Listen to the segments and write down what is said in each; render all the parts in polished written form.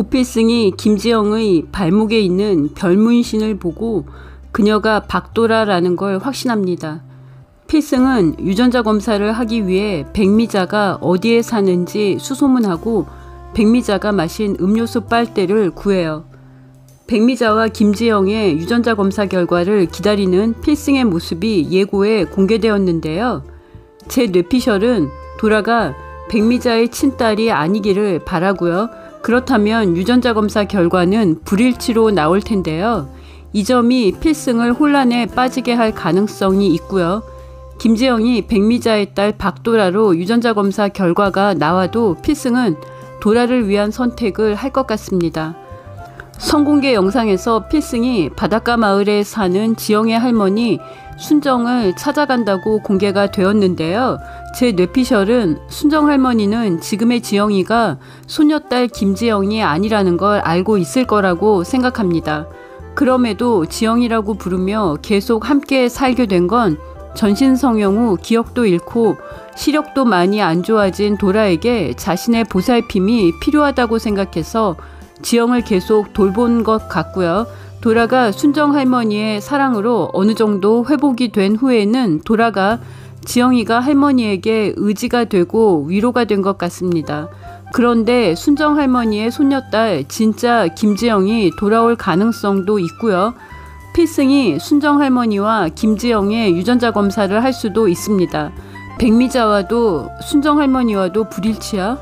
고필승이 김지영의 발목에 있는 별문신을 보고 그녀가 박도라라는 걸 확신합니다. 필승은 유전자 검사를 하기 위해 백미자가 어디에 사는지 수소문하고 백미자가 마신 음료수 빨대를 구해요. 백미자와 김지영의 유전자 검사 결과를 기다리는 필승의 모습이 예고에 공개되었는데요. 제 뇌피셜은 도라가 백미자의 친딸이 아니기를 바라고요. 그렇다면 유전자 검사 결과는 불일치로 나올 텐데요. 이 점이 필승을 혼란에 빠지게 할 가능성이 있고요. 김지영이 백미자의 딸 박도라로 유전자 검사 결과가 나와도 필승은 도라를 위한 선택을 할 것 같습니다. 선공개 영상에서 필승이 바닷가 마을에 사는 지영의 할머니 순정을 찾아간다고 공개가 되었는데요. 제 뇌피셜은 순정 할머니는 지금의 지영이가 소녀딸 김지영이 아니라는 걸 알고 있을 거라고 생각합니다. 그럼에도 지영이라고 부르며 계속 함께 살게 된 건 전신성형 후 기억도 잃고 시력도 많이 안 좋아진 도라에게 자신의 보살핌이 필요하다고 생각해서 지영을 계속 돌본 것 같고요. 도라가 순정 할머니의 사랑으로 어느 정도 회복이 된 후에는 도라가 지영이가 할머니에게 의지가 되고 위로가 된 것 같습니다. 그런데 순정 할머니의 손녀딸 진짜 김지영이 돌아올 가능성도 있고요. 필승이 순정 할머니와 김지영의 유전자 검사를 할 수도 있습니다. 백미자와도 순정 할머니와도 불일치야?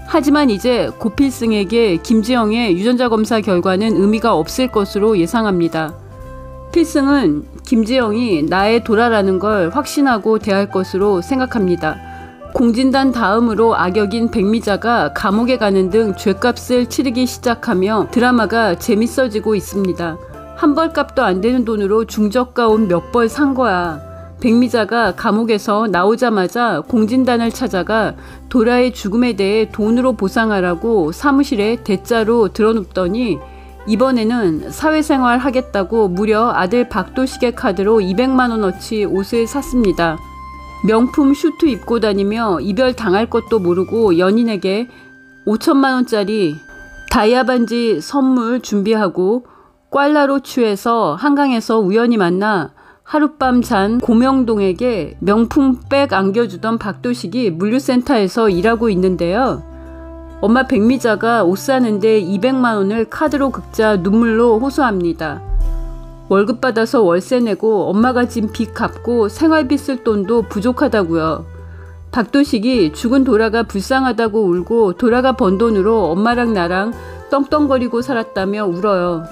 하지만 이제 고필승에게 김지영의 유전자 검사 결과는 의미가 없을 것으로 예상합니다. 필승은 김지영이 나의 도라라는 걸 확신하고 대할 것으로 생각합니다. 공진단 다음으로 악역인 백미자가 감옥에 가는 등 죗값을 치르기 시작하며 드라마가 재밌어지고 있습니다. 한 벌값도 안 되는 돈으로 중저가 옷 몇 벌 산 거야. 백미자가 감옥에서 나오자마자 공진단을 찾아가 도라의 죽음에 대해 돈으로 보상하라고 사무실에 대자로 들어눕더니 이번에는 사회생활 하겠다고 무려 아들 박도식의 카드로 200만 원어치 옷을 샀습니다. 명품 슈트 입고 다니며 이별 당할 것도 모르고 연인에게 5천만 원짜리 다이아 반지 선물 준비하고 꽐라로 취해서 한강에서 우연히 만나 하룻밤 잔 고명동에게 명품 백 안겨주던 박도식이 물류센터에서 일하고 있는데요. 엄마 백미자가 옷 사는데 200만 원을 카드로 긁자 눈물로 호소합니다. 월급 받아서 월세 내고 엄마가 진 빚 갚고 생활비 쓸 돈도 부족하다고요. 박도식이 죽은 도라가 불쌍하다고 울고 도라가 번 돈으로 엄마랑 나랑 떵떵거리고 살았다며 울어요.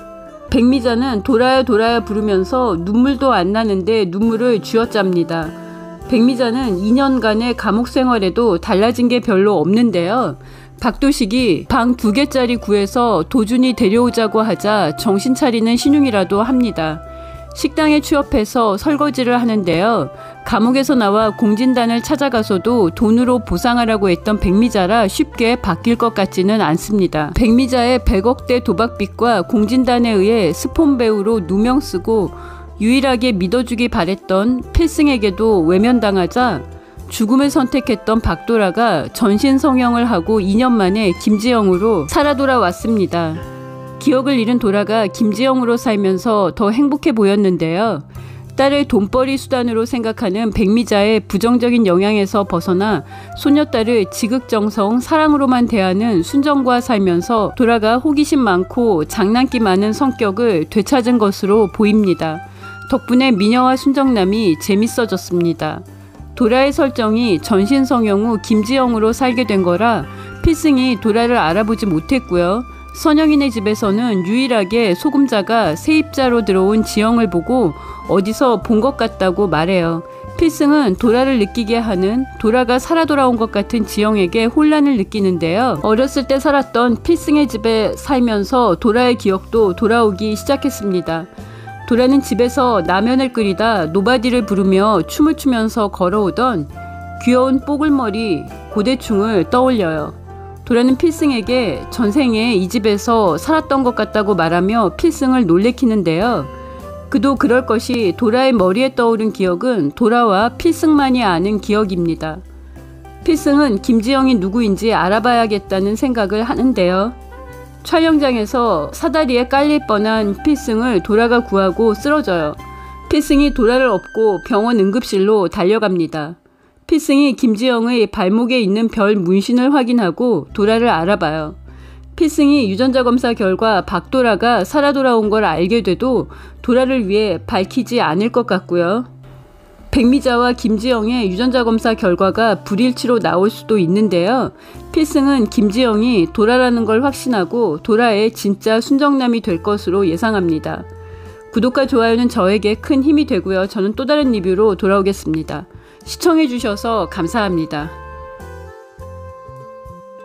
백미자는 도라야 도라야 부르면서 눈물도 안 나는데 눈물을 쥐어짭니다. 백미자는 2년간의 감옥 생활에도 달라진 게 별로 없는데요. 박도식이 방 2개짜리 구해서 도준이 데려오자고 하자 정신 차리는 신용이라도 합니다. 식당에 취업해서 설거지를 하는데요. 감옥에서 나와 공진단을 찾아가서도 돈으로 보상하라고 했던 백미자라 쉽게 바뀔 것 같지는 않습니다. 백미자의 100억대 도박빚과 공진단에 의해 스폰 배우로 누명 쓰고 유일하게 믿어주기 바랬던 필승에게도 외면당하자 죽음을 선택했던 박도라가 전신성형을 하고 2년 만에 김지영으로 살아 돌아왔습니다. 기억을 잃은 도라가 김지영으로 살면서 더 행복해 보였는데요. 딸을 돈벌이 수단으로 생각하는 백미자의 부정적인 영향에서 벗어나 소녀딸을 지극정성 사랑으로만 대하는 순정과 살면서 도라가 호기심 많고 장난기 많은 성격을 되찾은 것으로 보입니다. 덕분에 미녀와 순정남이 재밌어졌습니다. 도라의 설정이 전신성형 후 김지영으로 살게 된 거라 필승이 도라를 알아보지 못했고요. 선영이네 집에서는 유일하게 소금자가 세입자로 들어온 지영을 보고 어디서 본 것 같다고 말해요. 필승은 도라를 느끼게 하는 도라가 살아 돌아온 것 같은 지영에게 혼란을 느끼는데요. 어렸을 때 살았던 필승의 집에 살면서 도라의 기억도 돌아오기 시작했습니다. 도라는 집에서 라면을 끓이다 노바디를 부르며 춤을 추면서 걸어오던 귀여운 뽀글머리 고대충을 떠올려요. 도라는 필승에게 전생에 이 집에서 살았던 것 같다고 말하며 필승을 놀래키는데요. 그도 그럴 것이 도라의 머리에 떠오른 기억은 도라와 필승만이 아는 기억입니다. 필승은 김지영이 누구인지 알아봐야겠다는 생각을 하는데요. 촬영장에서 사다리에 깔릴 뻔한 필승을 도라가 구하고 쓰러져요. 필승이 도라를 업고 병원 응급실로 달려갑니다. 필승이 김지영의 발목에 있는 별 문신을 확인하고 도라를 알아봐요. 필승이 유전자 검사 결과 박도라가 살아 돌아온 걸 알게 돼도 도라를 위해 밝히지 않을 것 같고요. 백미자와 김지영의 유전자 검사 결과가 불일치로 나올 수도 있는데요. 필승은 김지영이 도라라는 걸 확신하고 도라의 진짜 순정남이 될 것으로 예상합니다. 구독과 좋아요는 저에게 큰 힘이 되고요. 저는 또 다른 리뷰로 돌아오겠습니다. 시청해주셔서 감사합니다.